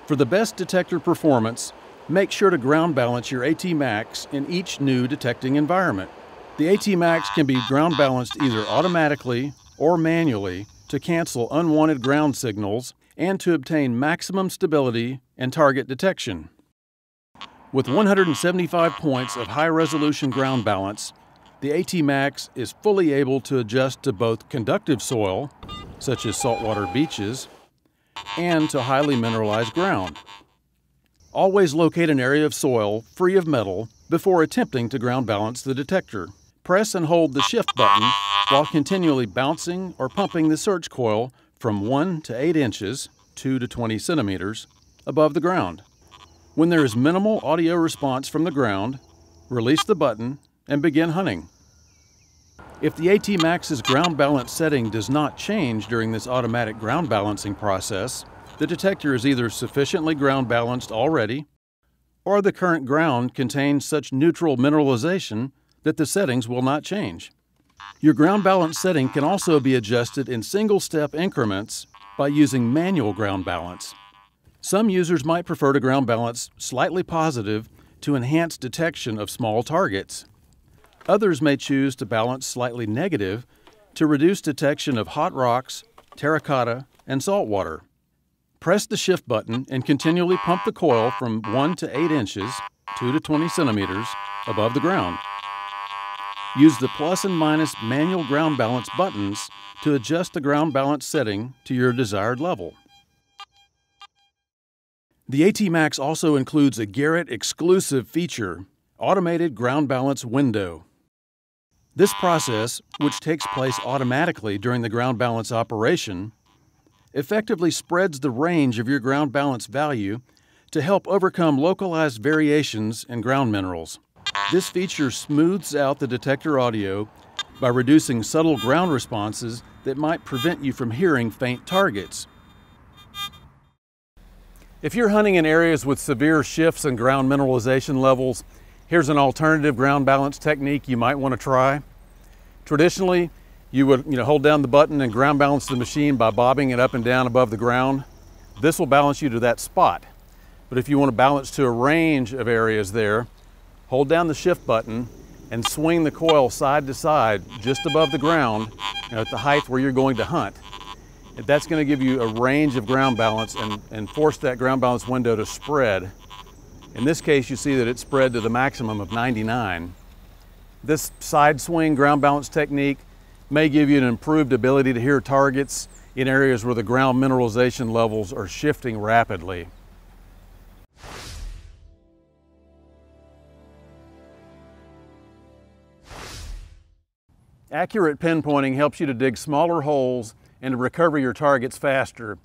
For the best detector performance, make sure to ground balance your Atmax in each new detecting environment. The Atmax can be ground balanced either automatically or manually to cancel unwanted ground signals and to obtain maximum stability and target detection. With 175 points of high-resolution ground balance, the Atmax is fully able to adjust to both conductive soil, such as saltwater beaches, and to highly mineralized ground. Always locate an area of soil free of metal before attempting to ground balance the detector. Press and hold the shift button while continually bouncing or pumping the search coil from 1 to 8 inches, 2 to 20 centimeters, above the ground. When there is minimal audio response from the ground, release the button and begin hunting. If the Atmax's ground balance setting does not change during this automatic ground balancing process, the detector is either sufficiently ground balanced already, or the current ground contains such neutral mineralization that the settings will not change. Your ground balance setting can also be adjusted in single-step increments by using manual ground balance. Some users might prefer to ground balance slightly positive to enhance detection of small targets. Others may choose to balance slightly negative to reduce detection of hot rocks, terracotta, and saltwater. Press the shift button and continually pump the coil from 1 to 8 inches, 2 to 20 centimeters, above the ground. Use the plus and minus manual ground balance buttons to adjust the ground balance setting to your desired level. The Atmax also includes a Garrett exclusive feature, Automated Ground Balance Window. This process, which takes place automatically during the ground balance operation, effectively spreads the range of your ground balance value to help overcome localized variations in ground minerals. This feature smooths out the detector audio by reducing subtle ground responses that might prevent you from hearing faint targets. If you're hunting in areas with severe shifts in ground mineralization levels, here's an alternative ground balance technique you might want to try. Traditionally, you would hold down the button and ground balance the machine by bobbing it up and down above the ground. This will balance you to that spot. But if you want to balance to a range of areas there, hold down the shift button and swing the coil side to side just above the ground at the height where you're going to hunt. That's going to give you a range of ground balance and force that ground balance window to spread. In this case, you see that it's spread to the maximum of 99. This side swing ground balance technique may give you an improved ability to hear targets in areas where the ground mineralization levels are shifting rapidly. Accurate pinpointing helps you to dig smaller holes and to recover your targets faster.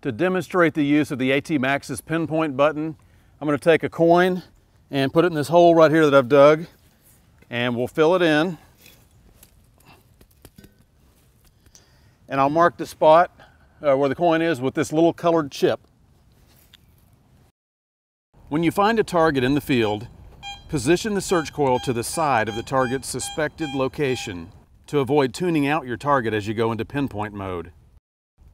To demonstrate the use of the Atmax's pinpoint button, I'm going to take a coin and put it in this hole right here that I've dug, and we'll fill it in. And I'll mark the spot where the coin is with this little colored chip. When you find a target in the field, position the search coil to the side of the target's suspected location to avoid tuning out your target as you go into pinpoint mode.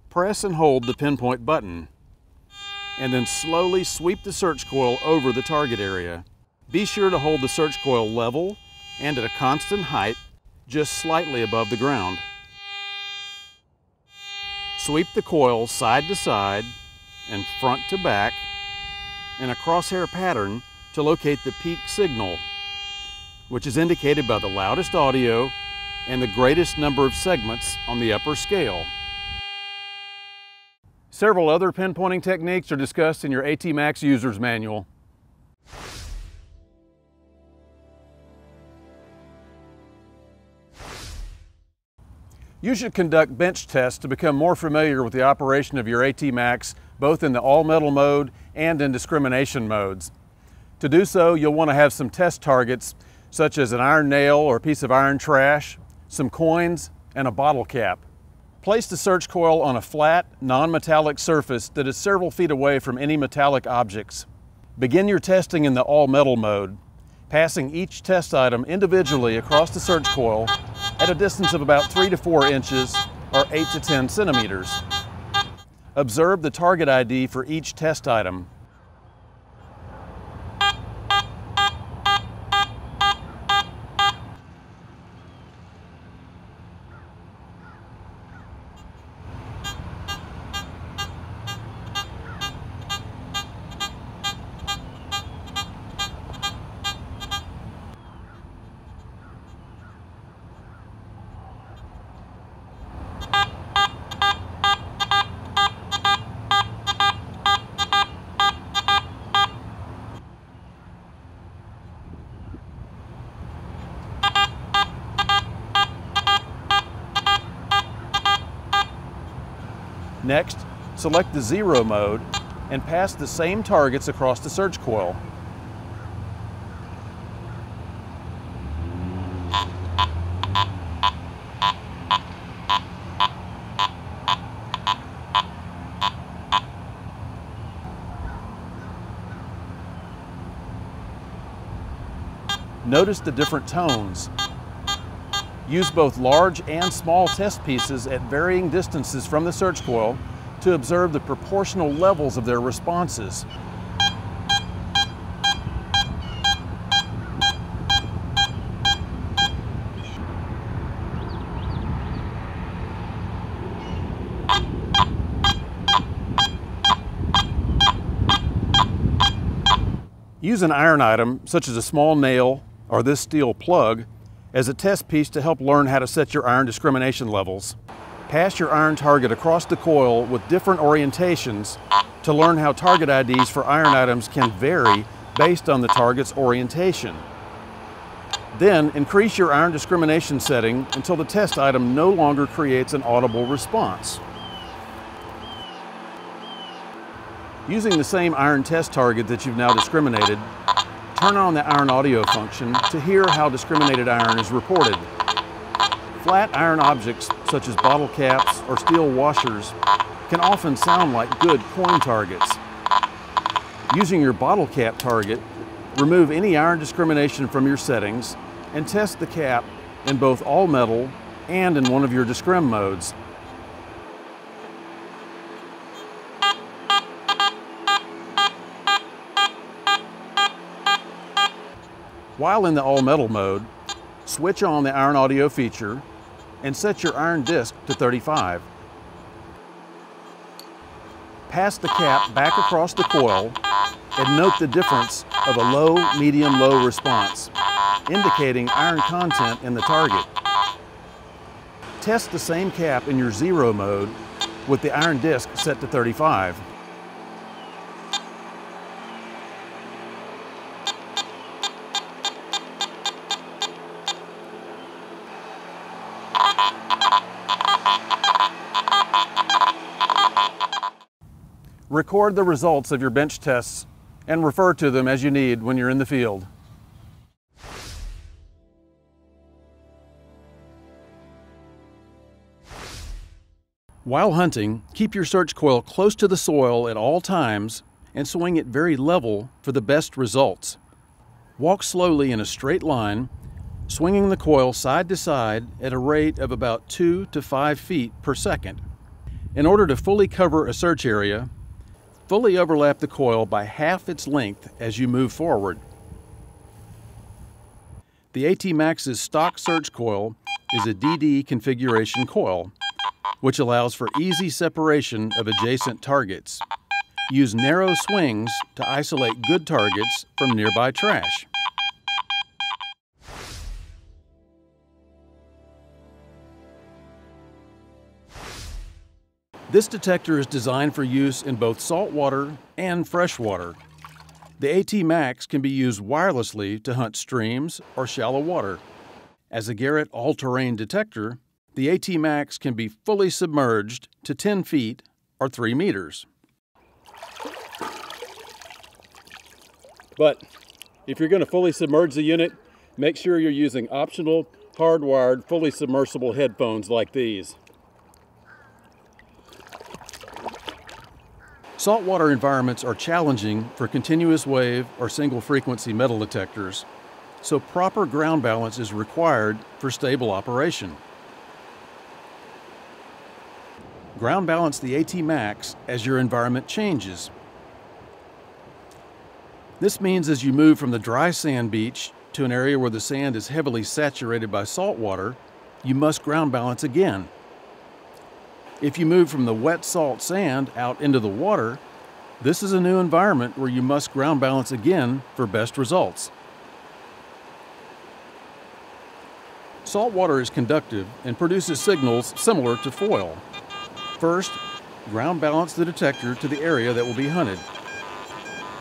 Press and hold the pinpoint button, and then slowly sweep the search coil over the target area. Be sure to hold the search coil level and at a constant height, just slightly above the ground. Sweep the coil side to side and front to back in a crosshair pattern to locate the peak signal, which is indicated by the loudest audio and the greatest number of segments on the upper scale. Several other pinpointing techniques are discussed in your Atmax user's manual. You should conduct bench tests to become more familiar with the operation of your Atmax, both in the all-metal mode and in discrimination modes. To do so, you'll want to have some test targets, such as an iron nail or a piece of iron trash, some coins, and a bottle cap. Place the search coil on a flat, non-metallic surface that is several feet away from any metallic objects. Begin your testing in the all-metal mode, passing each test item individually across the search coil at a distance of about 3 to 4 inches or 8 to 10 centimeters. Observe the target ID for each test item. Next, select the zero mode and pass the same targets across the search coil. Notice the different tones. Use both large and small test pieces at varying distances from the search coil to observe the proportional levels of their responses. Use an iron item, such as a small nail or this steel plug, as a test piece to help learn how to set your iron discrimination levels. Pass your iron target across the coil with different orientations to learn how target IDs for iron items can vary based on the target's orientation. Then increase your iron discrimination setting until the test item no longer creates an audible response. Using the same iron test target that you've now discriminated, turn on the iron audio function to hear how discriminated iron is reported. Flat iron objects such as bottle caps or steel washers can often sound like good coin targets. Using your bottle cap target, remove any iron discrimination from your settings and test the cap in both all metal and in one of your discrim modes. While in the all-metal mode, switch on the iron audio feature and set your iron disc to 35. Pass the cap back across the coil and note the difference of a low, medium, low response, indicating iron content in the target. Test the same cap in your zero mode with the iron disc set to 35. Record the results of your bench tests and refer to them as you need when you're in the field. While hunting, keep your search coil close to the soil at all times and swing it very level for the best results. Walk slowly in a straight line, swinging the coil side to side at a rate of about 2 to 5 feet per second. In order to fully cover a search area, fully overlap the coil by half its length as you move forward. The Atmax's stock search coil is a DD configuration coil, which allows for easy separation of adjacent targets. Use narrow swings to isolate good targets from nearby trash. This detector is designed for use in both saltwater and freshwater. The Atmax can be used wirelessly to hunt streams or shallow water. As a Garrett all-terrain detector, the Atmax can be fully submerged to 10 feet or 3 meters. But if you're going to fully submerge the unit, make sure you're using optional, hardwired, fully submersible headphones like these. Saltwater environments are challenging for continuous wave or single frequency metal detectors, so proper ground balance is required for stable operation. Ground balance the AT-Max as your environment changes. This means as you move from the dry sand beach to an area where the sand is heavily saturated by salt water, you must ground balance again. If you move from the wet salt sand out into the water, this is a new environment where you must ground balance again for best results. Salt water is conductive and produces signals similar to foil. First, ground balance the detector to the area that will be hunted.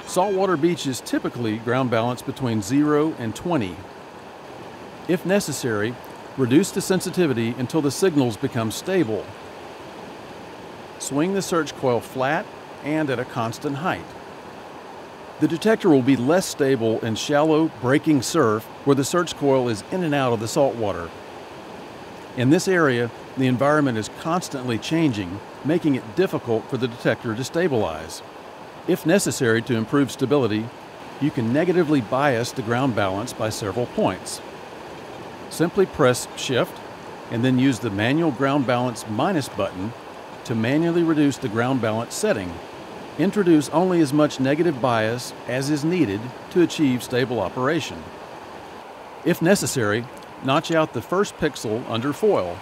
Saltwater beaches typically ground balance between 0 and 20. If necessary, reduce the sensitivity until the signals become stable. Swing the search coil flat and at a constant height. The detector will be less stable in shallow, breaking surf where the search coil is in and out of the salt water. In this area, the environment is constantly changing, making it difficult for the detector to stabilize. If necessary to improve stability, you can negatively bias the ground balance by several points. Simply press Shift and then use the manual ground balance minus button to manually reduce the ground balance setting. Introduce only as much negative bias as is needed to achieve stable operation. If necessary, notch out the first pixel under foil.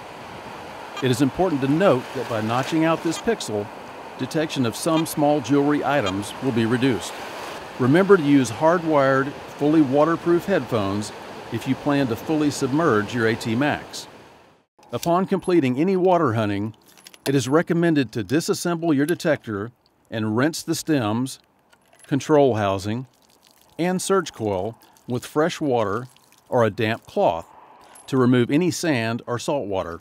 It is important to note that by notching out this pixel, detection of some small jewelry items will be reduced. Remember to use hardwired, fully waterproof headphones if you plan to fully submerge your AT-Max. Upon completing any water hunting, it is recommended to disassemble your detector and rinse the stems, control housing, and search coil with fresh water or a damp cloth to remove any sand or salt water.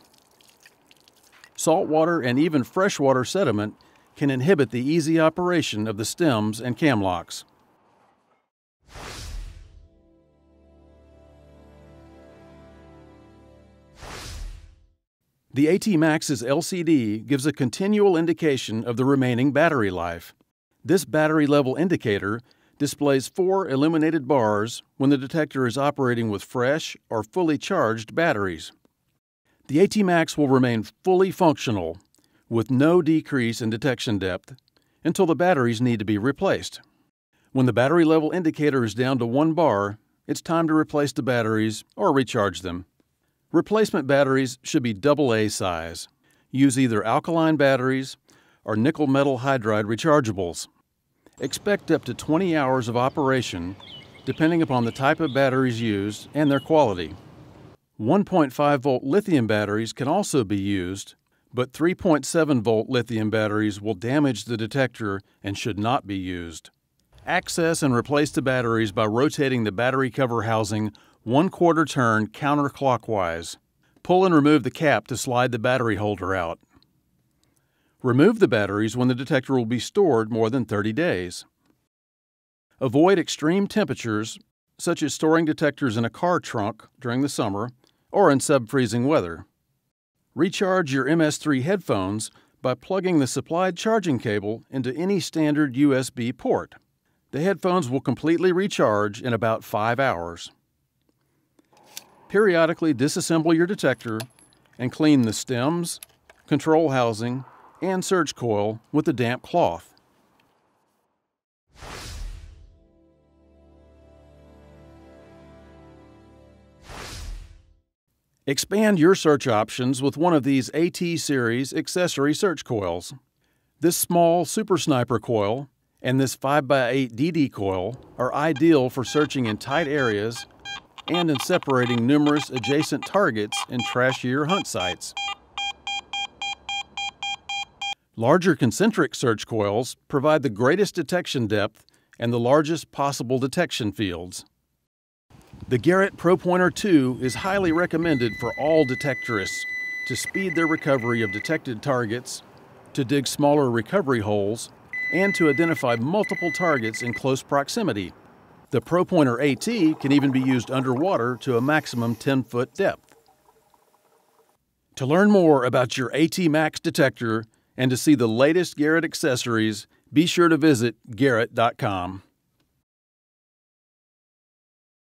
Salt water and even freshwater sediment can inhibit the easy operation of the stems and cam locks. The AT-Max's LCD gives a continual indication of the remaining battery life. This battery level indicator displays 4 illuminated bars when the detector is operating with fresh or fully charged batteries. The AT-Max will remain fully functional with no decrease in detection depth until the batteries need to be replaced. When the battery level indicator is down to 1 bar, it's time to replace the batteries or recharge them. Replacement batteries should be AA size. Use either alkaline batteries or nickel metal hydride rechargeables. Expect up to 20 hours of operation depending upon the type of batteries used and their quality. 1.5 volt lithium batteries can also be used, but 3.7 volt lithium batteries will damage the detector and should not be used. Access and replace the batteries by rotating the battery cover housing 1/4 turn counterclockwise. Pull and remove the cap to slide the battery holder out. Remove the batteries when the detector will be stored more than 30 days. Avoid extreme temperatures, such as storing detectors in a car trunk during the summer or in sub-freezing weather. Recharge your MS3 headphones by plugging the supplied charging cable into any standard USB port. The headphones will completely recharge in about 5 hours. Periodically disassemble your detector and clean the stems, control housing, and search coil with a damp cloth. Expand your search options with one of these AT series accessory search coils. This small Super Sniper coil and this 5x8 DD coil are ideal for searching in tight areas and in separating numerous adjacent targets in trashier hunt sites. Larger concentric search coils provide the greatest detection depth and the largest possible detection fields. The Garrett ProPointer 2 is highly recommended for all detectorists to speed their recovery of detected targets, to dig smaller recovery holes, and to identify multiple targets in close proximity. The ProPointer AT can even be used underwater to a maximum 10-foot depth. To learn more about your AT-Max detector and to see the latest Garrett accessories, be sure to visit garrett.com.